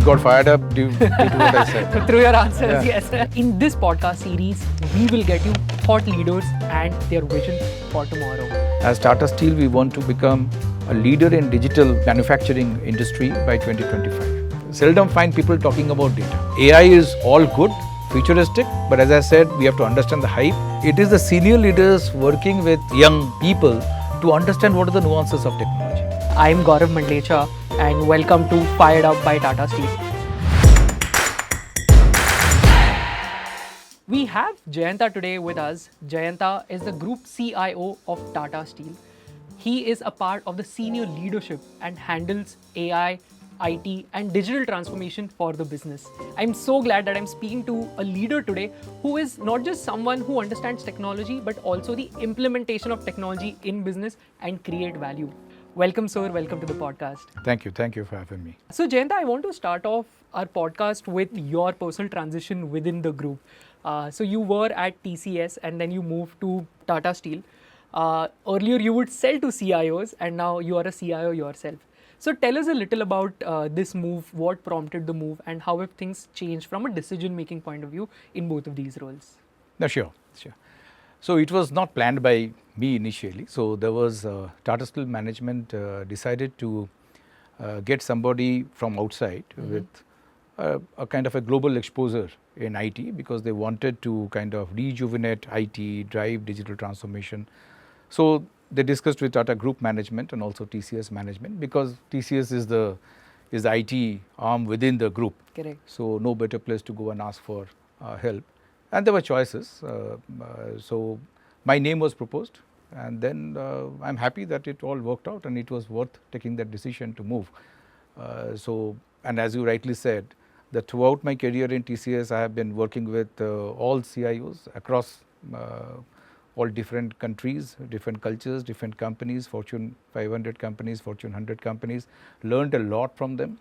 got fired up due to what I said. Through your answers, yes. In this podcast series, we will get you thought leaders and their vision for tomorrow. As Tata Steel, we want to become a leader in digital manufacturing industry by 2025. Seldom find people talking about data. AI is all good, futuristic, but as I said, we have to understand the hype. It is the senior leaders working with young people to understand what are the nuances of technology. I am Gaurav Mandlecha and welcome to FiredUp by Tata Steel. We have Jayanta today with us. Jayanta is the Group CIO of Tata Steel. He is a part of the senior leadership and handles AI, IT and digital transformation for the business. I'm so glad that I'm speaking to a leader today who is not just someone who understands technology but also the implementation of technology in business and create value. Welcome, sir. Welcome to the podcast. Thank you for having me. So, Jayanta, I want to start off our podcast with your personal transition within the group. So, you were at TCS and then you moved to Tata Steel. Earlier, you would sell to CIOs and now you are a CIO yourself. So, tell us a little about this move, what prompted the move and how have things changed from a decision-making point of view in both of these roles? No, sure. So it was not planned by me initially. So there was Tata Steel management decided to get somebody from outside with a kind of a global exposure in IT because they wanted to kind of rejuvenate IT, drive digital transformation. So they discussed with Tata Group management and also TCS management because TCS is the IT arm within the group. Correct. So no better place to go and ask for help. And there were choices. So my name was proposed and then I'm happy that it all worked out and it was worth taking that decision to move. And as you rightly said, that throughout my career in TCS, I have been working with all CIOs across all different countries, different cultures, different companies, Fortune 500 companies, Fortune 100 companies, learned a lot from them.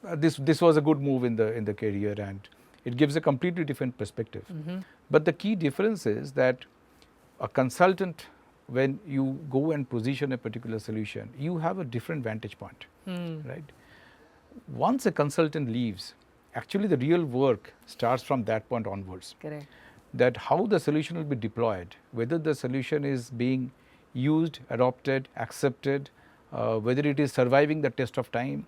This was a good move in the career and it gives a completely different perspective. But the key difference is that a consultant, when you go and position a particular solution, you have a different vantage point, right? Once a consultant leaves, actually the real work starts from that point onwards. Correct. That how the solution will be deployed, whether the solution is being used, adopted, accepted, whether it is surviving the test of time,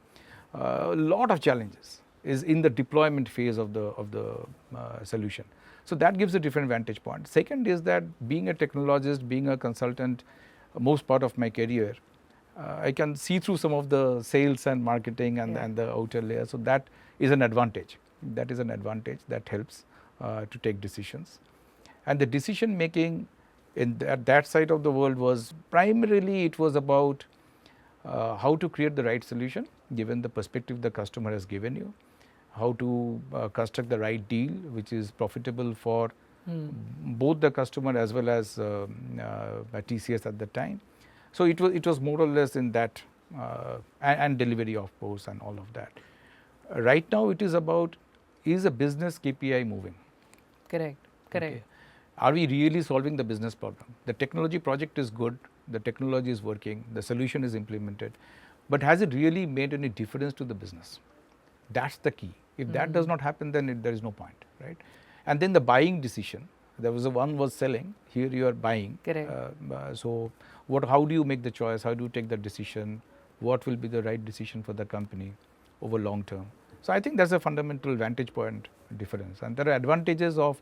a lot of challenges is in the deployment phase of the solution. So that gives a different vantage point. Second is that being a technologist, being a consultant, most part of my career, I can see through some of the sales and marketing and the outer layer. So that is an advantage. That is an advantage that helps to take decisions. And the decision making in that side of the world was primarily it was about how to create the right solution given the perspective the customer has given you, how to construct the right deal which is profitable for both the customer as well as TCS at the time. So it was more or less in that and delivery of course and all of that. Right now it is about is a business KPI moving? Correct. Okay. Are we really solving the business problem? The technology project is good, the technology is working, the solution is implemented, but has it really made any difference to the business? That's the key. If that does not happen, then there is no point, right? And then the buying decision. There was one was selling. Here you are buying. Correct. So how do you make the choice? How do you take the decision? What will be the right decision for the company over long term? So I think that's a fundamental vantage point difference. And there are advantages of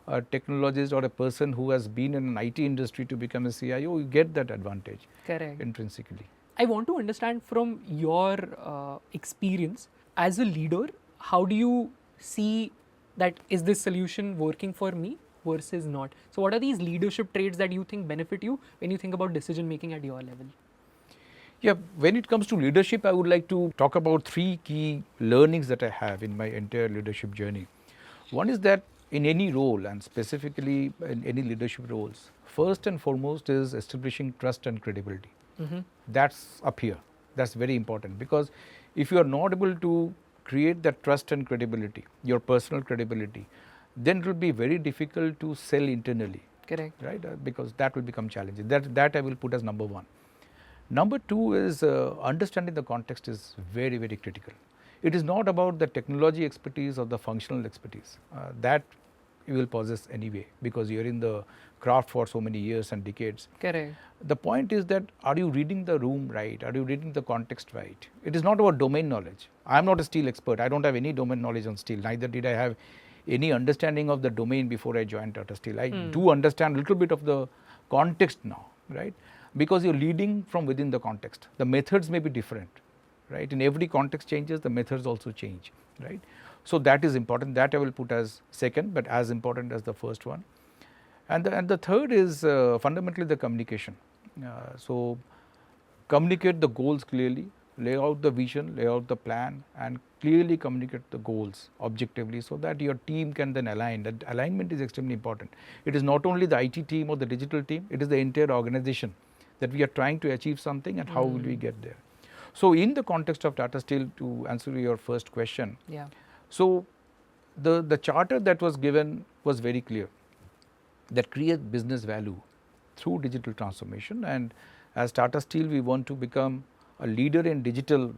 a technologist or a person who has been in an IT industry to become a CIO. You get that advantage. Correct. Intrinsically. I want to understand from your experience as a leader, how do you see that is this solution working for me versus not? So what are these leadership traits that you think benefit you when you think about decision making at your level? Yeah, when it comes to leadership, I would like to talk about three key learnings that I have in my entire leadership journey. One is that in any role and specifically in any leadership roles, first and foremost is establishing trust and credibility. That's up here. That's very important because if you are not able to create that trust and credibility, your personal credibility, then it will be very difficult to sell internally. Correct. Right? Because that will become challenging. That I will put as number one. Number two is understanding the context is very, very critical. It is not about the technology expertise or the functional expertise. That you will possess anyway because you're in the craft for so many years and decades. Correct. The point is that are you reading the room right? Are you reading the context right? It is not about domain knowledge. I'm not a steel expert. I don't have any domain knowledge on steel. Neither did I have any understanding of the domain before I joined Tata Steel. I do understand a little bit of the context now, right? Because you're leading from within the context. The methods may be different, right? In every context changes, the methods also change, right? So that is important. That I will put as second, but as important as the first one. And the third is fundamentally the communication. So communicate the goals clearly, lay out the vision, lay out the plan, and clearly communicate the goals objectively so that your team can then align. That alignment is extremely important. It is not only the IT team or the digital team, it is the entire organization that we are trying to achieve something and how will we get there. So in the context of Tata Steel, to answer your first question, so the charter that was given was very clear, that creates business value through digital transformation, and as Tata Steel we want to become a leader in digital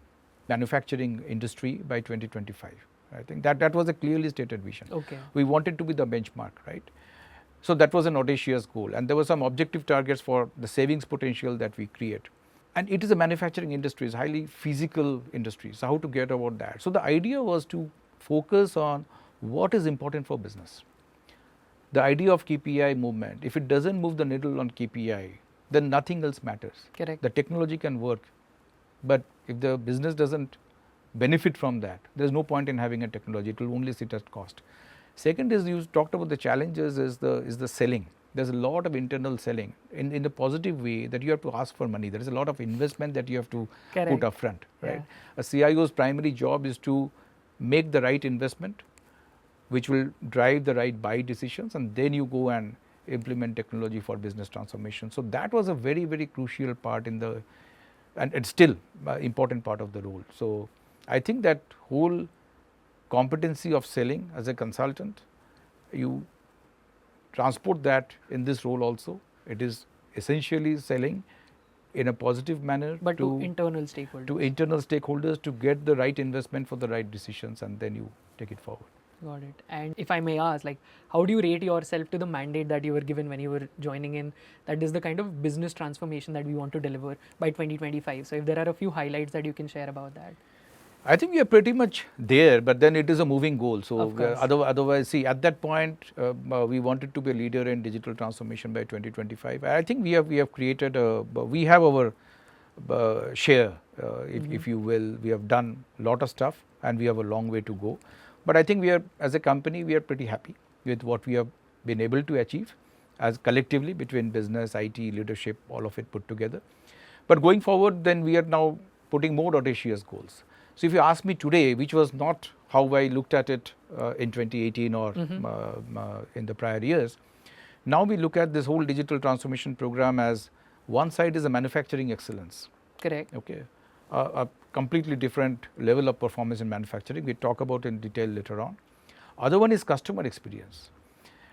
manufacturing industry by 2025. I think that was a clearly stated vision. Okay. We wanted to be the benchmark, right? So that was an audacious goal, and there were some objective targets for the savings potential that we create. And it is a manufacturing industry, it's highly physical industry, so how to get about that? So the idea was to focus on what is important for business. The idea of KPI movement, if it doesn't move the needle on KPI, then nothing else matters. Correct. The technology can work, but if the business doesn't benefit from that, there is no point in having a technology, it will only sit at cost. Second is, you talked about the challenges, is the selling. There's a lot of internal selling in the positive way that you have to ask for money. There is a lot of investment that you have to put upfront, right? A CIO's primary job is to make the right investment, which will drive the right buy decisions, and then you go and implement technology for business transformation. So that was a very, very crucial part in the, and it's still an important part of the role. So I think that whole competency of selling as a consultant, you transport that in this role also. It is essentially selling in a positive manner, but to internal stakeholders. To internal stakeholders to get the right investment for the right decisions, and then you take it forward. Got it. And if I may ask, like, how do you rate yourself to the mandate that you were given when you were joining in? That is the kind of business transformation that we want to deliver by 2025. So if there are a few highlights that you can share about that. I think we are pretty much there, but then it is a moving goal. So otherwise, see, at that point, we wanted to be a leader in digital transformation by 2025. I think we have created we have our share, if you will. We have done a lot of stuff, and we have a long way to go. But I think we are, as a company, we are pretty happy with what we have been able to achieve as collectively between business, IT, leadership, all of it put together. But going forward, then we are now putting more audacious goals. So if you ask me today, which was not how I looked at it in 2018 or in the prior years, now we look at this whole digital transformation program as one side is a manufacturing excellence. Correct. Okay. A completely different level of performance in manufacturing. We talk about in detail later on. Other one is customer experience.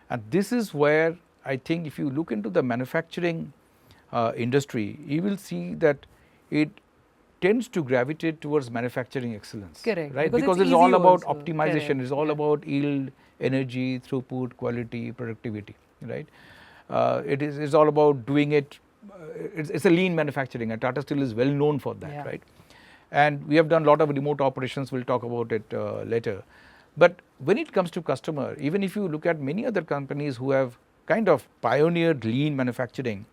And this is where I think if you look into the manufacturing industry, you will see that it tends to gravitate towards manufacturing excellence. Correct. Right? Because it's all about optimization, it's all about yield, energy, throughput, quality, productivity, right? It's all about doing it. It's a lean manufacturing, and Tata Steel is well known for that, right? And we have done a lot of remote operations, we'll talk about it later. But when it comes to customer, even if you look at many other companies who have kind of pioneered lean manufacturing,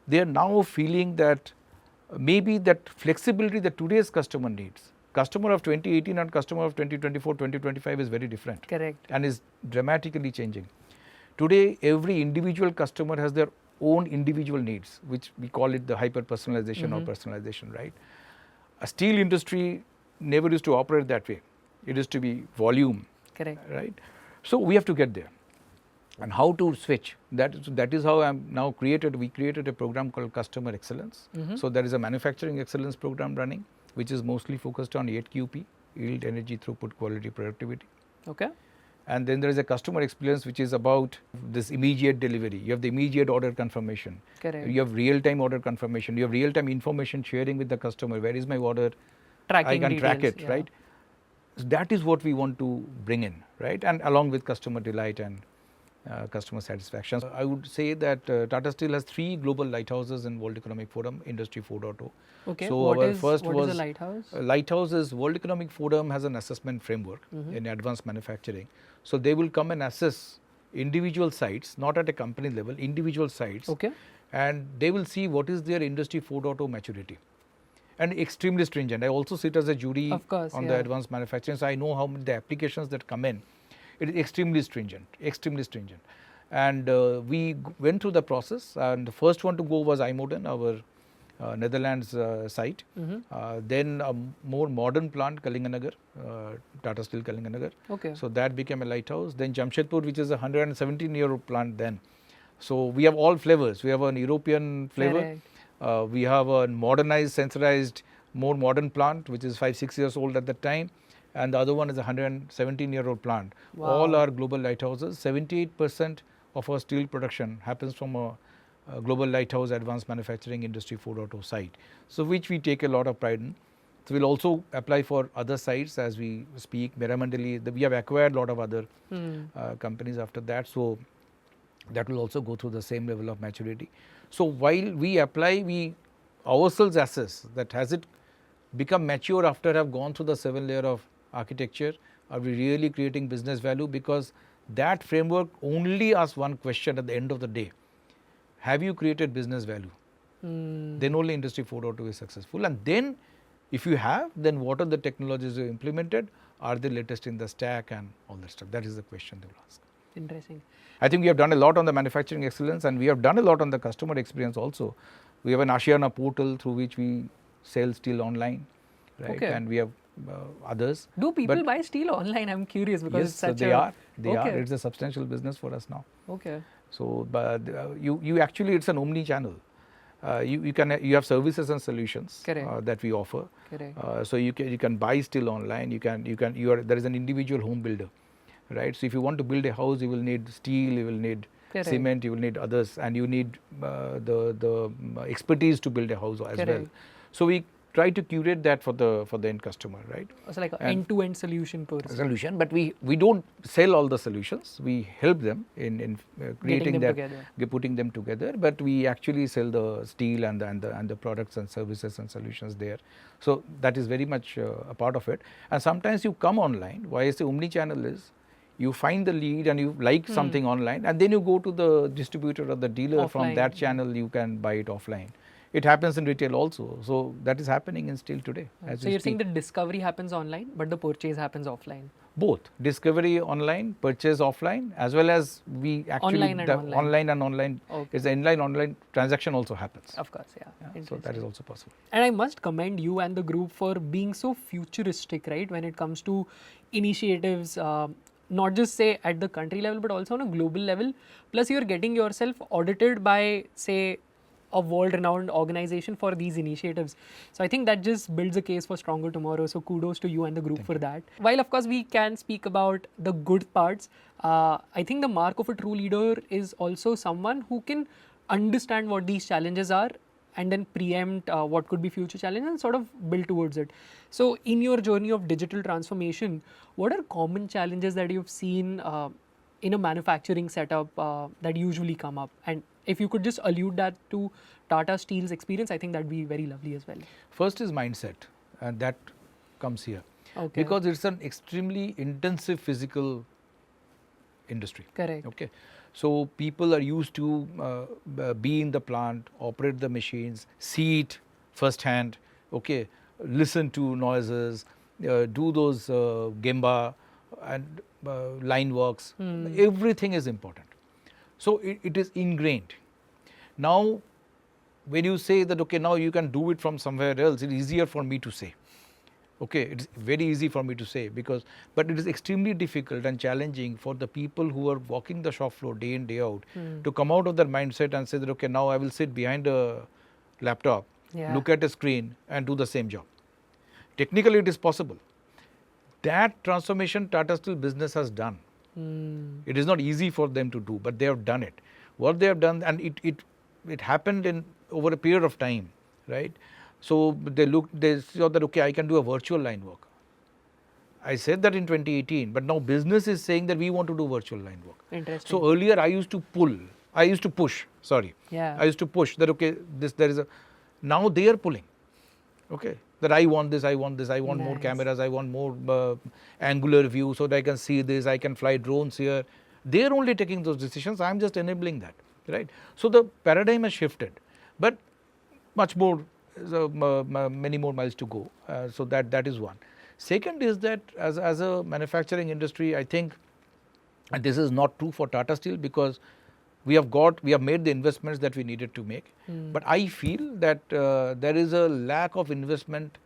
they are now feeling that maybe that flexibility that today's customer needs. Customer of 2018 and customer of 2024, 2025 is very different. Correct. And is dramatically changing. Today, every individual customer has their own individual needs, which we call it the hyper personalization or personalization, right? A steel industry never used to operate that way. It used to be volume. Correct. Right? So we have to get there. And how to switch? That is how we created a program called Customer Excellence. So there is a manufacturing excellence program running, which is mostly focused on 8QP, yield, energy, throughput, quality, productivity. Okay. And then there is a customer experience which is about this immediate delivery. You have the immediate order confirmation. Correct. You have real-time order confirmation. You have real-time information sharing with the customer. Where is my order? Tracking I can track details, it, yeah. right? So that is what we want to bring in, right? And along with customer delight and customer satisfaction. I would say that Tata Steel has 3 global lighthouses in World Economic Forum, Industry 4.0. Okay. So what our is first what was is a lighthouse? Lighthouse is World Economic Forum has an assessment framework in advanced manufacturing. So they will come and assess individual sites, not at a company level, individual sites. Okay. And they will see what is their Industry 4.0 maturity. And extremely stringent. I also sit as a jury Of course, on yeah. the advanced manufacturing, so I know how the applications that come in. It is extremely stringent, extremely stringent. And we went through the process, and the first one to go was IJmuiden, our Netherlands site. Then a more modern plant, Kalinganagar, Tata Steel Kalinganagar. Okay. So that became a lighthouse. Then Jamshedpur, which is a 117-year-old plant then. So we have all flavors. We have an European flavor. Correct. We have a modernized, sensorized, more modern plant, which is 5-6 years old at that time. And the other one is a 117-year-old plant. Wow. All are global lighthouses. 78% of our steel production happens from a global lighthouse advanced manufacturing industry 4.0 site. So which we take a lot of pride in. So we'll also apply for other sites as we speak. Meramandali, we have acquired a lot of other companies after that. So that will also go through the same level of maturity. So while we apply, we ourselves assess that has it become mature after have gone through the 7 layer of architecture? Are we really creating business value? Because that framework only asks one question at the end of the day. Have you created business value? Then only Industry 4.0 is successful. And then if you have, then what are the technologies you implemented? Are they latest in the stack and all that stuff? That is the question they will ask. Interesting. I think we have done a lot on the manufacturing excellence, and we have done a lot on the customer experience also. We have an Ashiana portal through which we sell steel online, right? Okay. And we have others. Do people buy steel online? I'm curious because Yes, it's such they are. They are. Okay. It's a substantial business for us now. Okay. So, but you actually, it's an omni-channel. You have services and solutions Correct. that we offer. Correct. So you can buy steel online. There is an individual home builder, right? So if you want to build a house, you will need steel, you will need Correct. cement, you will need others, and you need the expertise to build a house as well. Correct. So we try to curate that for the end customer, right? So like an end-to-end solution per se. Solution, but we don't sell all the solutions. We help them in creating them that, putting them together. But we actually sell the steel and the products and services and solutions there. So that is very much a part of it. And sometimes you come online. Why I say omni-channel is, you find the lead and you like something online, and then you go to the distributor or the dealer. Offline. From that channel you can buy it offline. It happens in retail also. So that is happening in steel today. So you're saying the discovery happens online, but the purchase happens offline? Both. Discovery online, purchase offline, as well as we actually Online and online. online and online. Okay. It's the online transaction also happens. Of course, yeah. Yeah, so Interesting. that is also possible. And I must commend you and the group for being so futuristic, right, when it comes to initiatives, not just say at the country level, but also on a global level. Plus, you're getting yourself audited by, say, a world-renowned organization for these initiatives. So I think that just builds a case for stronger tomorrow. So kudos to you and the group for that. While of course we can speak about the good parts, I think the mark of a true leader is also someone who can understand what these challenges are and then preempt what could be future challenges and sort of build towards it. So in your journey of digital transformation, what are common challenges that you've seen in a manufacturing setup that usually come up? And if you could just allude that to Tata Steel's experience, I think that'd be very lovely as well. First is mindset, and that comes here. Okay. Because it's an extremely intensive physical industry. Correct. Okay. So people are used to be in the plant, operate the machines, see it firsthand, okay, listen to noises, do those gemba and line works. Everything is important. So it is ingrained. Now, when you say that, okay, now you can do it from somewhere else, it is easier for me to say. Okay, it's very easy for me to say but it is extremely difficult and challenging for the people who are walking the shop floor day in, day out to come out of their mindset and say that, okay, now I will sit behind a laptop, look at a screen and do the same job. Technically, it is possible. That transformation Tata Steel business has done It is not easy for them to do, but they have done it. What they have done, and it happened in over a period of time, right? So they saw that, okay, I can do a virtual line work. I said that in 2018, but now business is saying that we want to do virtual line work. Interesting. So earlier I used to push, Yeah. I used to push that, okay, now they are pulling, okay, that I want this, I want more Nice. cameras, I want more angular view so that I can see this, I can fly drones here. They are only taking those decisions, I am just enabling that, right? So the paradigm has shifted, but much more, many more miles to go. So that is one. Second is that as a manufacturing industry, I think, and this is not true for Tata Steel because we have made the investments that we needed to make. But I feel that there is a lack of investment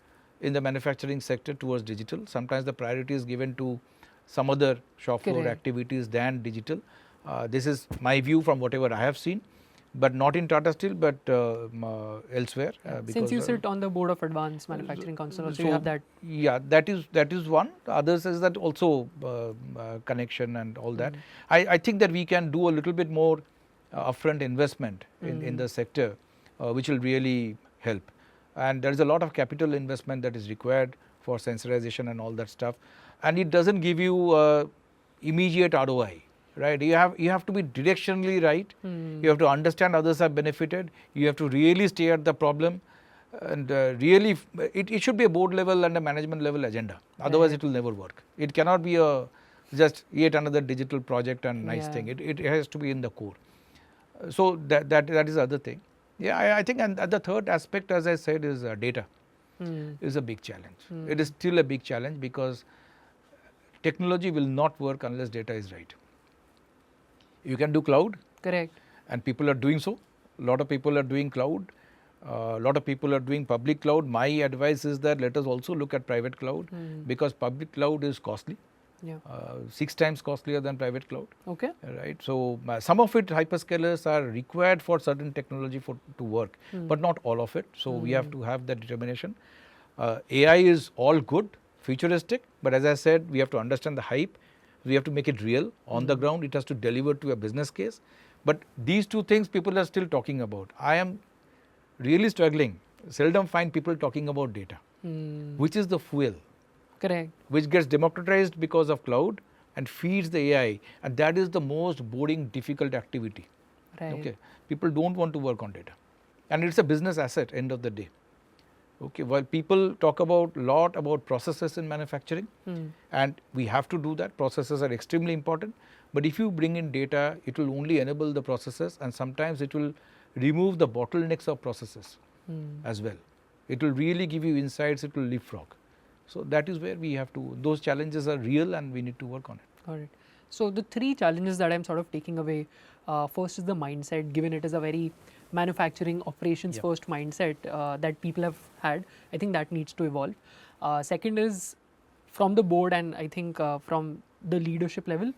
in the manufacturing sector towards digital. Sometimes the priority is given to some other shop floor activities than digital. This is my view from whatever I have seen, but not in Tata Steel, but elsewhere. Since you sit on the board of Advanced Manufacturing Council, so you have that. Yeah, that is one. Others is that also connection and all that. I think that we can do a little bit more upfront investment in the sector, which will really help. And there is a lot of capital investment that is required for sensorization and all that stuff. And it doesn't give you immediate ROI. Right, you have to be directionally right. You have to understand others have benefited. You have to really stay at the problem, and really it should be a board level and a management level agenda. Otherwise, it will never work. It cannot be just yet another digital project and nice thing. It has to be in the core. So that is the other thing. Yeah, I think, and the third aspect, as I said, is data. Is a big challenge. It is still a big challenge because technology will not work unless data is right. You can do cloud. Correct. And people are doing so. A lot of people are doing cloud. A lot of people are doing public cloud. My advice is that let us also look at private cloud because public cloud is costly. Yeah. 6 times costlier than private cloud. Okay. Right. So some of it hyperscalers are required for certain technology to work, but not all of it. So we have to have that determination. AI is all good, futuristic, but as I said, we have to understand the hype. We have to make it real on the ground. It has to deliver to a business case. But these two things people are still talking about. I am really struggling. Seldom find people talking about data, which is the fuel. Correct. Which gets democratized because of cloud and feeds the AI. And that is the most boring, difficult activity. Right. Okay. People don't want to work on data. And it's a business asset, end of the day. Okay, while people talk a lot about processes in manufacturing, and we have to do that, processes are extremely important, but if you bring in data, it will only enable the processes and sometimes it will remove the bottlenecks of processes as well. It will really give you insights, it will leapfrog. So that is where we have to, those challenges are real and we need to work on it. Got it. So the 3 challenges that I'm sort of taking away, first is the mindset, given it is a very manufacturing operations first mindset that people have had. I think that needs to evolve. Second is from the board and I think from the leadership level,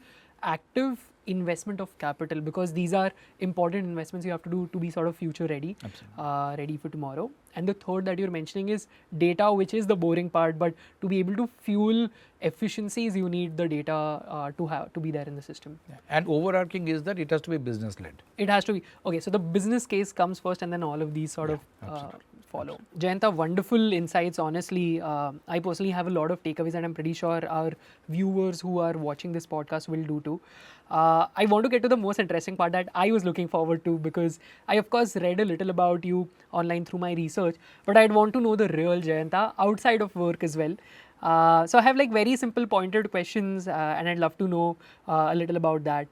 active investment of capital, because these are important investments you have to do to be sort of future ready, ready for tomorrow. And the third that you're mentioning is data, which is the boring part, but to be able to fuel efficiencies, you need the data to be there in the system. Yeah. And overarching is that it has to be business led. It has to be. Okay, so the business case comes first and then all of these sort of follow. Jayanta, wonderful insights. Honestly, I personally have a lot of takeaways and I'm pretty sure our viewers who are watching this podcast will do too. I want to get to the most interesting part that I was looking forward to, because I of course read a little about you online through my research, but I'd want to know the real Jayanta outside of work as well. So I have like very simple pointed questions and I'd love to know a little about that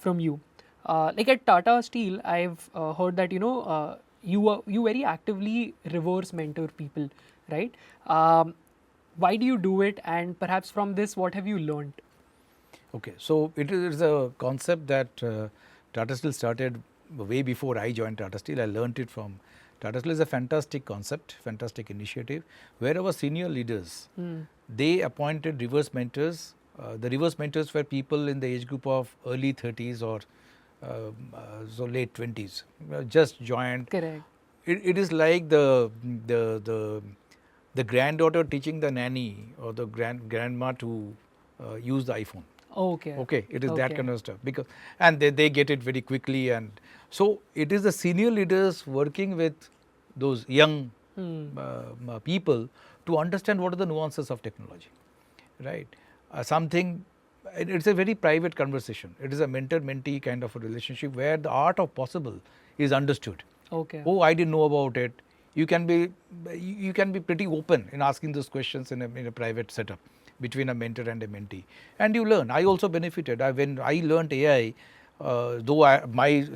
from you. Like at Tata Steel, I've heard that, you very actively reverse mentor people, right? Why do you do it? And perhaps from this, what have you learned? Okay, so it is a concept that Tata Steel started way before I joined Tata Steel. I learned it from Tata Steel. Is a fantastic concept, fantastic initiative, where our senior leaders, they appointed reverse mentors. The reverse mentors were people in the age group of early 30s or so late 20s, just joined. Correct. It is like the granddaughter teaching the nanny or the grandma to use the iPhone. Okay. Okay, it is that Okay. kind of stuff, because and they get it very quickly, and so it is the senior leaders working with those young people to understand what are the nuances of technology, right? Something, it's a very private conversation. It is a mentor-mentee kind of a relationship where the art of possible is understood. Okay. Oh, I didn't know about it. You can be pretty open in asking those questions in a private setup between a mentor and a mentee, and you learn. I also benefited. When I learned AI, though my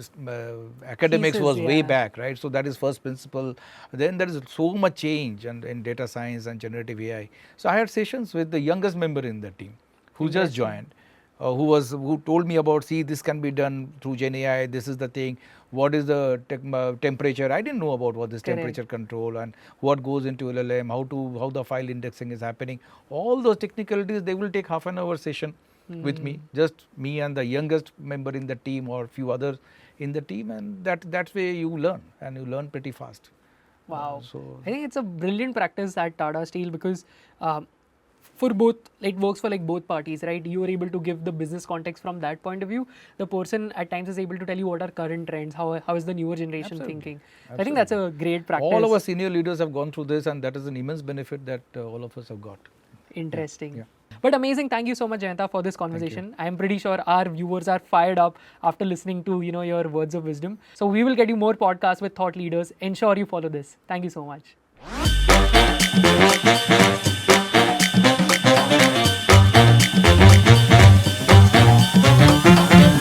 academics Thesis, was way yeah. back, right? So that is first principle. Then there is so much change and in data science and generative AI. So I had sessions with the youngest member in the team, who just Interesting. joined, who told me about, see, this can be done through Gen AI. This is the thing. What is the temperature? I didn't know about what this Correct. temperature control and what goes into LLM, how the file indexing is happening. All those technicalities, they will take half an hour session with me, just me and the youngest member in the team or few others in the team, and that way you learn, and you learn pretty fast. Wow. So I think it's a brilliant practice at Tata Steel because for both, it works for like both parties, right? You are able to give the business context from that point of view. The person at times is able to tell you what are current trends, how is the newer generation Absolutely. thinking. So I think that's a great practice. all our senior leaders have gone through this, and that is an immense benefit that all of us have got. Interesting. Yeah. But amazing. Thank you so much, Jayanta, for this conversation. I am pretty sure our viewers are fired up after listening to your words of wisdom. So we will get you more podcasts with thought leaders. Ensure you follow this. Thank you so much.